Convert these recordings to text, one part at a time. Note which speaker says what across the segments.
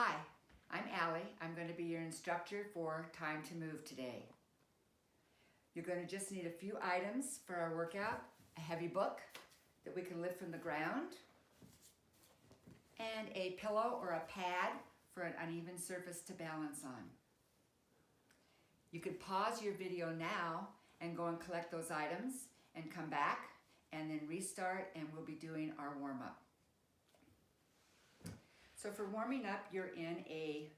Speaker 1: Hi, I'm Allie. I'm going to be your instructor for Time to Move today. You're going to just need a few items for our workout: a heavy book that we can lift from the ground, and a pillow or a pad for an uneven surface to balance on. You could pause your video now and go and collect those items and come back and then restart, and we'll be doing our warm-up. So for warming up, you're in a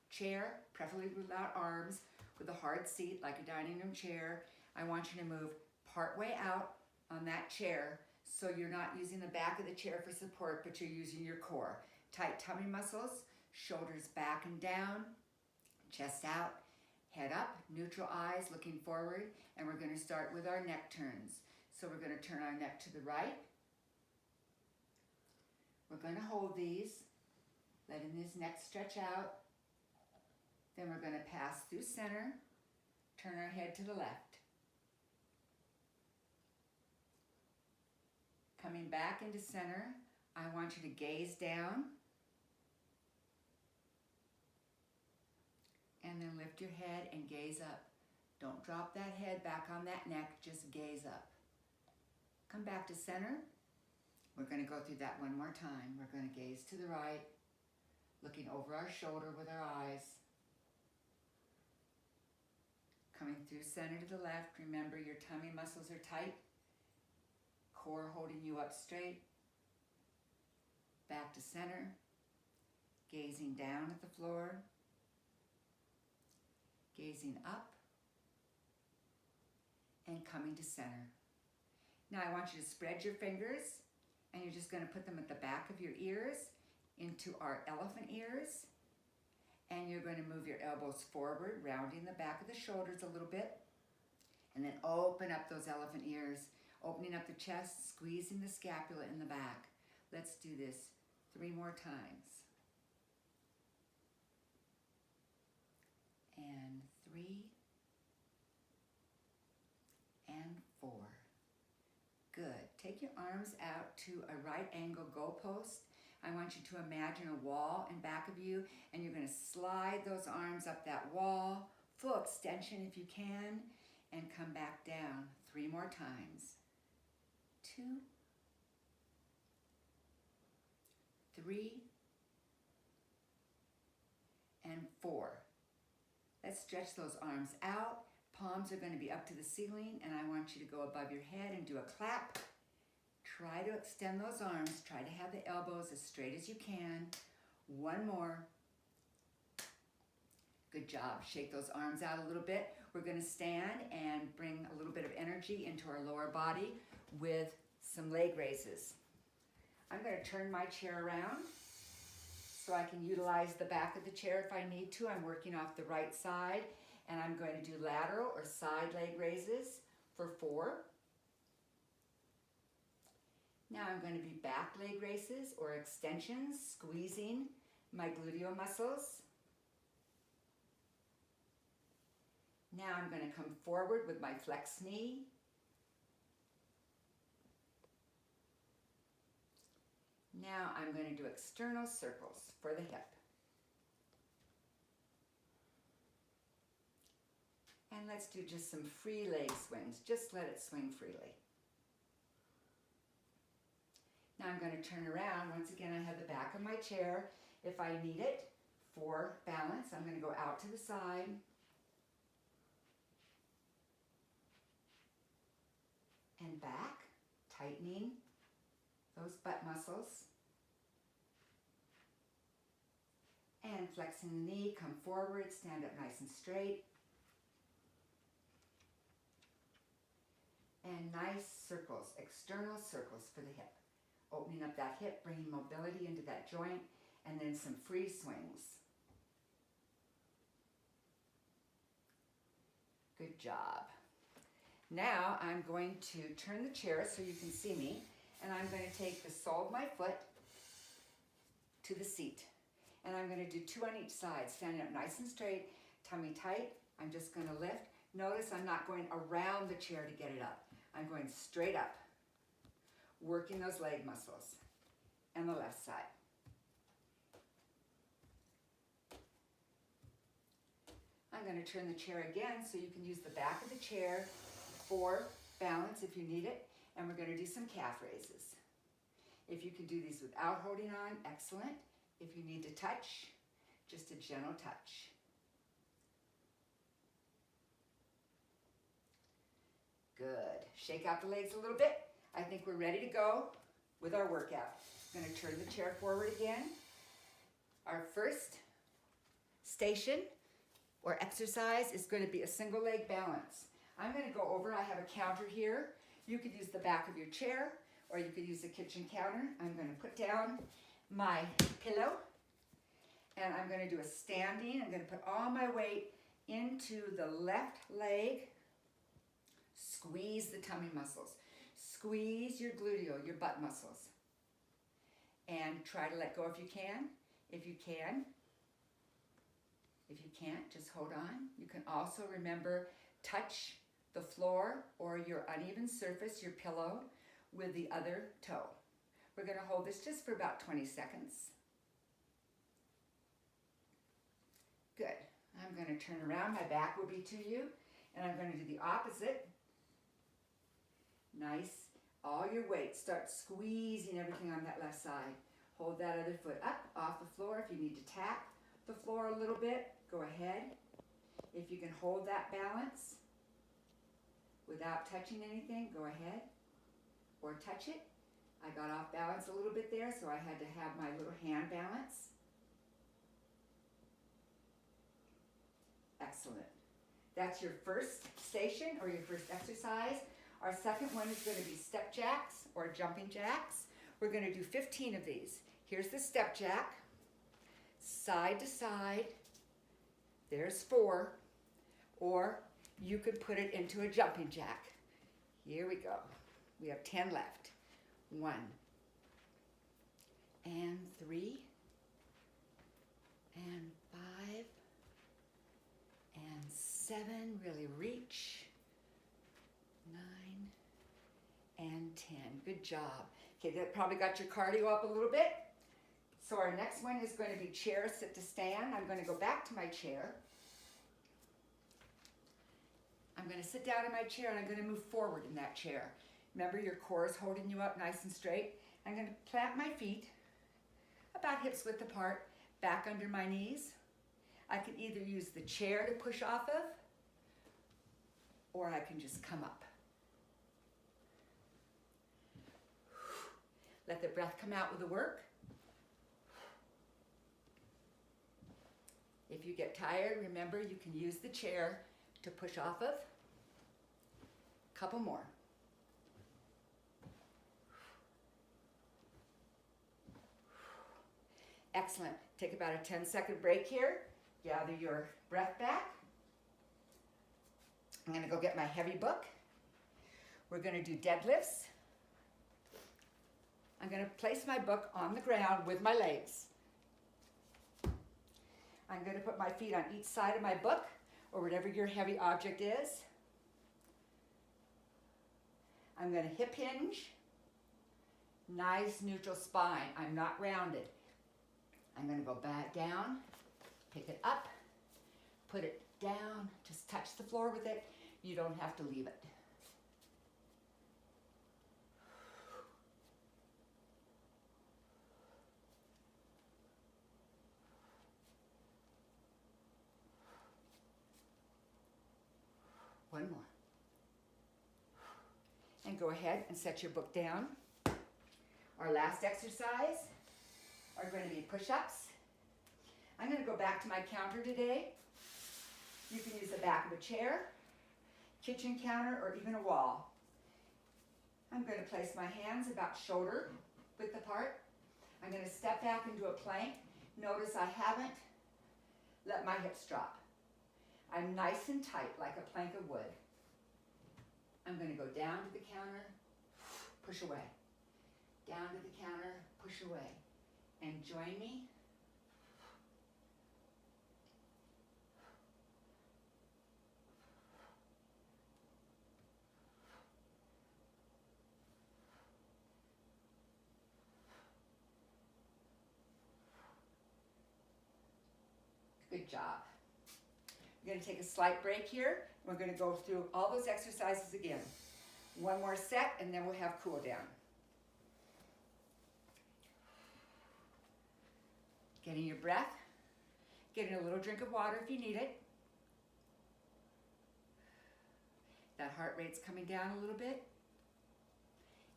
Speaker 1: chair, preferably without arms, with a hard seat like a dining room chair. I want you to move part way out on that chair so you're not using the back of the chair for support, but you're using your core. Tight tummy muscles, shoulders back and down, chest out, head up, neutral eyes looking forward, and we're going to start with our neck turns. So we're going to turn our neck to the right. We're going to hold these, letting this neck stretch out. Then we're going to pass through center, turn our head to the left. Coming back into center, I want you to gaze down and then lift your head and gaze up. Don't drop that head back on that neck, just gaze up. Come back to center. We're going to go through that one more time. We're going to gaze to the right, looking over our shoulder with our eyes. Coming through center to the left. Remember, your tummy muscles are tight. Core holding you up straight. Back to center. Gazing down at the floor. Gazing up. And coming to center. Now I want you to spread your fingers, and you're just going to put them at the back of your ears into our elephant ears, and you're going to move your elbows forward, rounding the back of the shoulders a little bit, and then open up those elephant ears, opening up the chest, squeezing the scapula in the back. Let's do this 3 more times. And 3 and 4. Good. Take your arms out to a right angle goalpost. I want you to imagine a wall in back of you, and you're going to slide those arms up that wall, full extension if you can, and come back down 3 more times. 2, 3, and 4. Let's stretch those arms out. Palms are going to be up to the ceiling, and I want you to go above your head and do a clap. Try to extend those arms. Try to have the elbows as straight as you can. 1 more. Good job. Shake those arms out a little bit. We're going to stand and bring a little bit of energy into our lower body with some leg raises. I'm going to turn my chair around so I can utilize the back of the chair if I need to. I'm working off the right side, and I'm going to do lateral or side leg raises for 4. Now I'm going to be back leg raises or extensions, squeezing my gluteal muscles. Now I'm going to come forward with my flex knee. Now I'm going to do external circles for the hip. And let's do just some free leg swings. Just let it swing freely. Now I'm going to turn around. Once again, I have the back of my chair. If I need it for balance, I'm going to go out to the side. And back, tightening those butt muscles. And flexing the knee, come forward, stand up nice and straight. And nice circles, external circles for the hip. Opening up that hip, bringing mobility into that joint, and then some free swings. Good job. Now I'm going to turn the chair so you can see me, and I'm going to take the sole of my foot to the seat. And I'm going to do 2 on each side, standing up nice and straight, tummy tight. I'm just going to lift. Notice I'm not going around the chair to get it up. I'm going straight up, working those leg muscles. And the left side. I'm going to turn the chair again so you can use the back of the chair for balance if you need it. And we're going to do some calf raises. If you can do these without holding on, excellent. If you need to touch, just a gentle touch. Good. Shake out the legs a little bit. I think we're ready to go with our workout. I'm going to turn the chair forward again. Our first station or exercise is going to be a single leg balance. I'm going to go over, I have a counter here. You could use the back of your chair or you could use the kitchen counter. I'm going to put down my pillow and I'm going to do a standing. I'm going to put all my weight into the left leg. Squeeze the tummy muscles. Squeeze your gluteal, your butt muscles. And try to let go if you can. If you can. If you can't, just hold on. You can also remember, touch the floor or your uneven surface, your pillow, with the other toe. We're going to hold this just for about 20 seconds. Good. I'm going to turn around. My back will be to you. And I'm going to do the opposite. Nice. All your weight. Start squeezing everything on that left side. Hold that other foot up off the floor. If you need to tap the floor a little bit, go ahead. If you can hold that balance without touching anything, go ahead. Or touch it. I got off balance a little bit there, so I had to have my little hand balance. Excellent. That's your first station or your first exercise. Our second one is going to be step jacks or jumping jacks. We're going to do 15 of these. Here's the step jack. Side to side. There's 4. Or you could put it into a jumping jack. Here we go. We have 10 left. 1 and 3 and 5 and 7. Really reach. 9 and 10. Good job. Okay, that probably got your cardio up a little bit. So our next one is going to be chair sit to stand. I'm going to go back to my chair. I'm going to sit down in my chair and I'm going to move forward in that chair. Remember, your core is holding you up nice and straight. I'm going to plant my feet about hips width apart, back under my knees. I can either use the chair to push off of, or I can just come up. Let the breath come out with the work. If you get tired, remember you can use the chair to push off of. Couple more. Excellent. Take about a 10-second break here. Gather your breath back. I'm going to go get my heavy book. We're going to do deadlifts. I'm going to place my book on the ground with my legs. I'm going to put my feet on each side of my book or whatever your heavy object is. I'm going to hip hinge. Nice neutral spine. I'm not rounded. I'm going to go back down, pick it up, put it down, just touch the floor with it. You don't have to leave it. One more. And go ahead and set your book down. Our last exercise are going to be push-ups. I'm going to go back to my counter today. You can use the back of a chair, kitchen counter, or even a wall. I'm going to place my hands about shoulder width apart. I'm going to step back into a plank. Notice I haven't let my hips drop. I'm nice and tight like a plank of wood. I'm going to go down to the counter, push away. Down to the counter, push away. And join me. Good job. We're going to take a slight break here. We're going to go through all those exercises again. One more set, and then we'll have cool down. Getting your breath. Getting a little drink of water if you need it. That heart rate's coming down a little bit.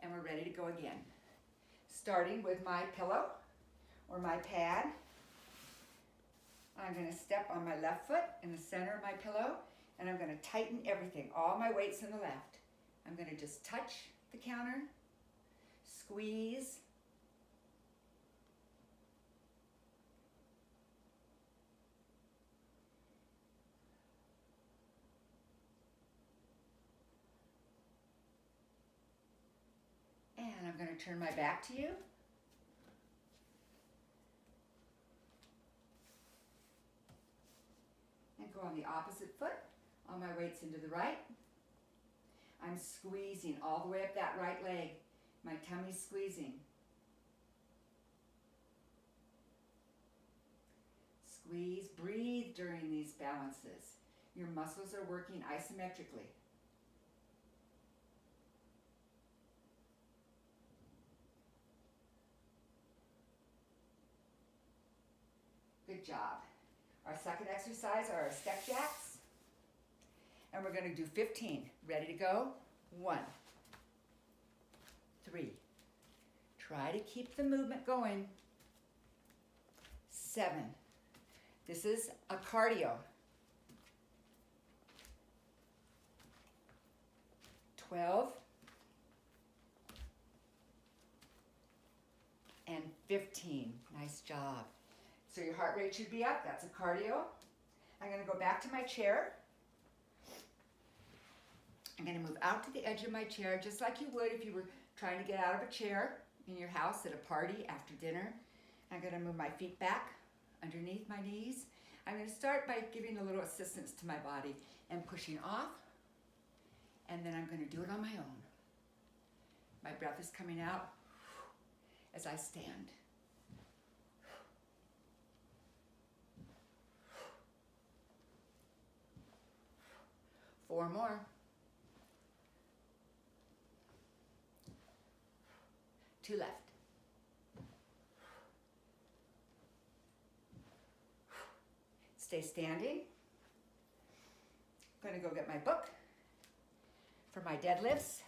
Speaker 1: And we're ready to go again. Starting with my pillow or my pad. I'm going to step on my left foot in the center of my pillow, and I'm going to tighten everything, all my weight's in the left. I'm going to just touch the counter, squeeze, and I'm going to turn my back to you. And go on the opposite foot. All my weight's into the right. I'm squeezing all the way up that right leg. My tummy's squeezing. Squeeze, breathe during these balances. Your muscles are working isometrically. Good job. Our second exercise are our step jacks. And we're going to do 15. Ready to go? 1, 3. Try to keep the movement going. 7. This is a cardio. 12. And 15. Nice job. So your heart rate should be up. That's a cardio. I'm going to go back to my chair. I'm going to move out to the edge of my chair just like you would if you were trying to get out of a chair in your house at a party after dinner. I'm going to move my feet back underneath my knees. I'm going to start by giving a little assistance to my body and pushing off. And then I'm going to do it on my own. My breath is coming out as I stand. Four more. 2 left. Stay standing. I'm going to go get my book for my deadlifts.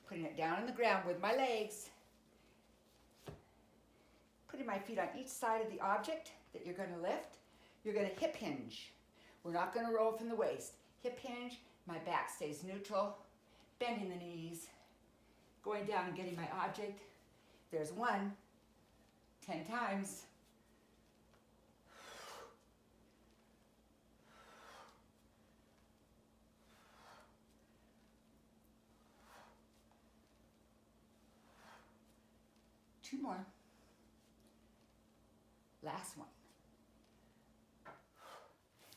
Speaker 1: Putting it down on the ground with my legs. Putting my feet on each side of the object that you're going to lift. You're going to hip hinge. We're not going to roll from the waist. Hip hinge, my back stays neutral, bending the knees, going down and getting my object. There's 1, 10 times. Two more. Last one.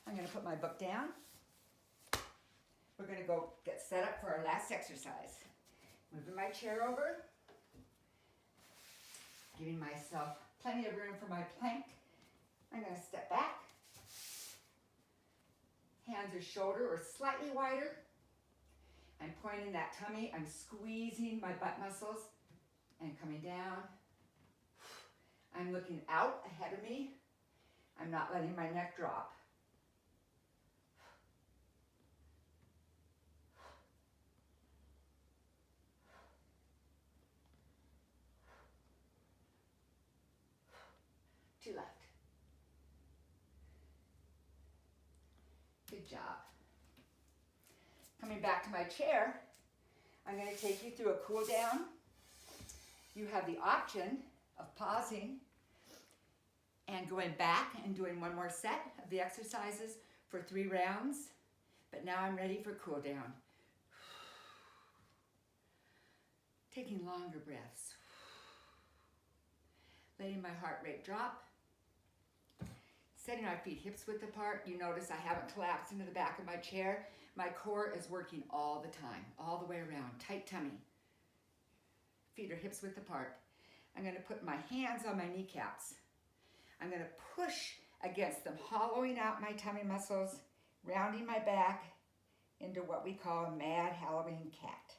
Speaker 1: I'm going to put my book down. We're going to go get set up for our last exercise. Moving my chair over. Giving myself plenty of room for my plank. I'm going to step back. Hands are shoulder or slightly wider. I'm pointing that tummy. I'm squeezing my butt muscles and coming down. I'm looking out ahead of me. I'm not letting my neck drop. Two left. Good job. Coming back to my chair, I'm going to take you through a cool down. You have the option of pausing and going back and doing one more set of the exercises for 3 rounds. But now I'm ready for cool down. Taking longer breaths. Letting my heart rate drop. Setting my feet hips width apart. You notice I haven't collapsed into the back of my chair. My core is working all the time, all the way around. Tight tummy. Feet are hips width apart. I'm going to put my hands on my kneecaps. I'm going to push against them, hollowing out my tummy muscles, rounding my back into what we call a mad Halloween cat.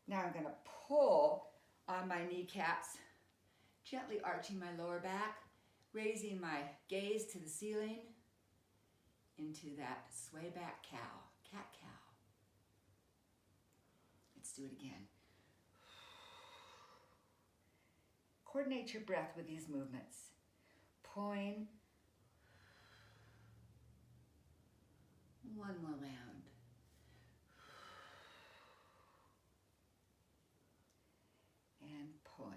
Speaker 1: Now I'm going to pull on my kneecaps, gently arching my lower back, raising my gaze to the ceiling into that sway back cow, cat cow. Let's do it again. Coordinate your breath with these movements. Pulling. One more round. And pulling.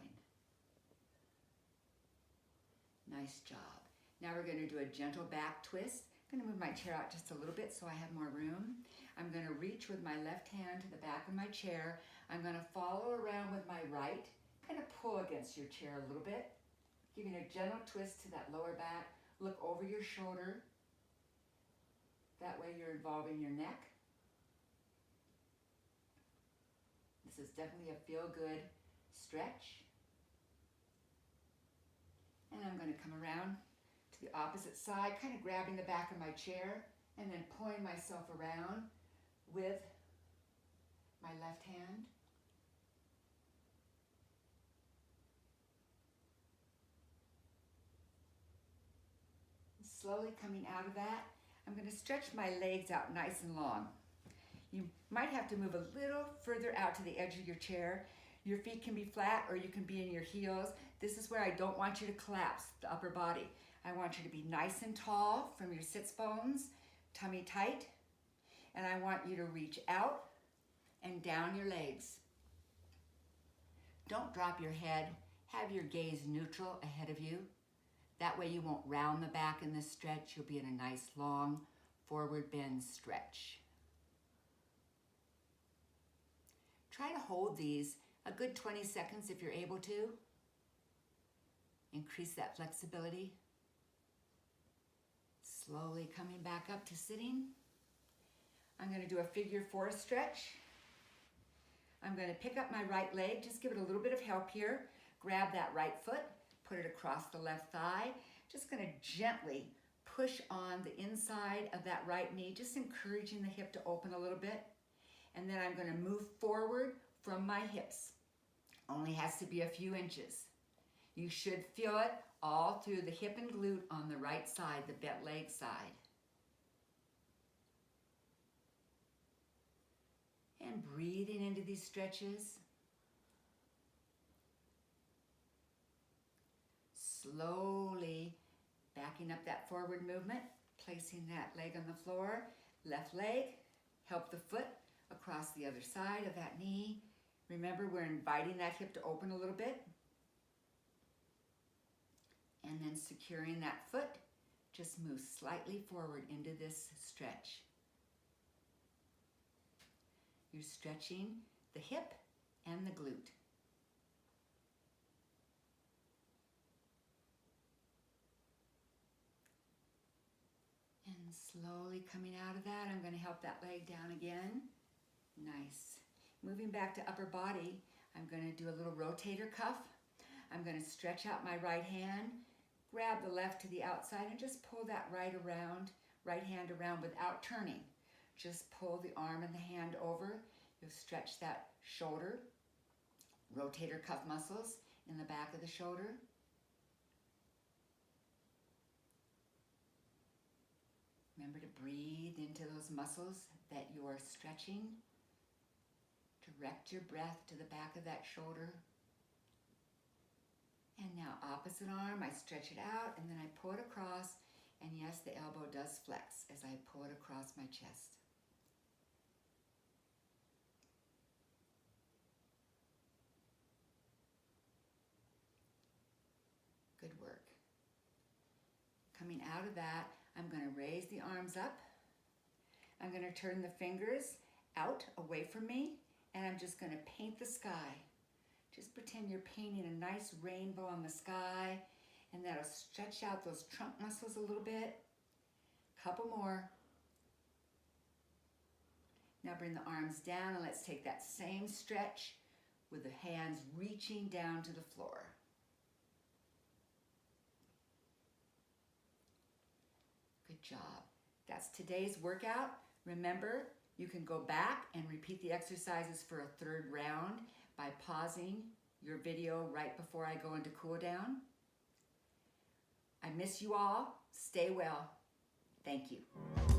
Speaker 1: Nice job. Now we're going to do a gentle back twist. I'm going to move my chair out just a little bit so I have more room. I'm going to reach with my left hand to the back of my chair. I'm going to follow around with my right, kind of pull against your chair a little bit, giving a gentle twist to that lower back. Look over your shoulder. That way you're involving your neck. This is definitely a feel-good stretch. And I'm going to come around to the opposite side, kind of grabbing the back of my chair and then pulling myself around with my left hand. Slowly coming out of that, I'm going to stretch my legs out nice and long. You might have to move a little further out to the edge of your chair. Your feet can be flat or you can be in your heels. This is where I don't want you to collapse the upper body. I want you to be nice and tall from your sits bones, tummy tight, and I want you to reach out and down your legs. Don't drop your head. Have your gaze neutral ahead of you. That way you won't round the back in this stretch. You'll be in a nice long forward bend stretch. Try to hold these a good 20 seconds if you're able to. Increase that flexibility. Slowly coming back up to sitting. I'm going to do a figure 4 stretch. I'm going to pick up my right leg, just give it a little bit of help here. Grab that right foot, put it across the left thigh. Just going to gently push on the inside of that right knee, just encouraging the hip to open a little bit. And then I'm going to move forward from my hips. Only has to be a few inches. You should feel it all through the hip and glute on the right side, the bent leg side. And breathing into these stretches. Slowly backing up that forward movement, placing that leg on the floor, left leg, help the foot across the other side of that knee. Remember, we're inviting that hip to open a little bit. And then securing that foot, just move slightly forward into this stretch. You're stretching the hip and the glute. And slowly coming out of that, I'm going to help that leg down again. Nice. Moving back to upper body, I'm going to do a little rotator cuff. I'm going to stretch out my right hand, grab the left to the outside, and just pull that right hand around without turning. Just pull the arm and the hand over. You'll stretch that shoulder, rotator cuff muscles in the back of the shoulder. Remember to breathe into those muscles that you are stretching. Direct your breath to the back of that shoulder. And now opposite arm, I stretch it out and then I pull it across. And yes, the elbow does flex as I pull it across my chest. Good work. Coming out of that, I'm going to raise the arms up. I'm going to turn the fingers out away from me, and I'm just going to paint the sky. Just pretend you're painting a nice rainbow on the sky, and that'll stretch out those trunk muscles a little bit. Couple more. Now bring the arms down, and let's take that same stretch with the hands reaching down to the floor. job. That's today's workout. Remember, you can go back and repeat the exercises for a third round by pausing your video right before I go into cool down. I miss you all. Stay well. Thank you.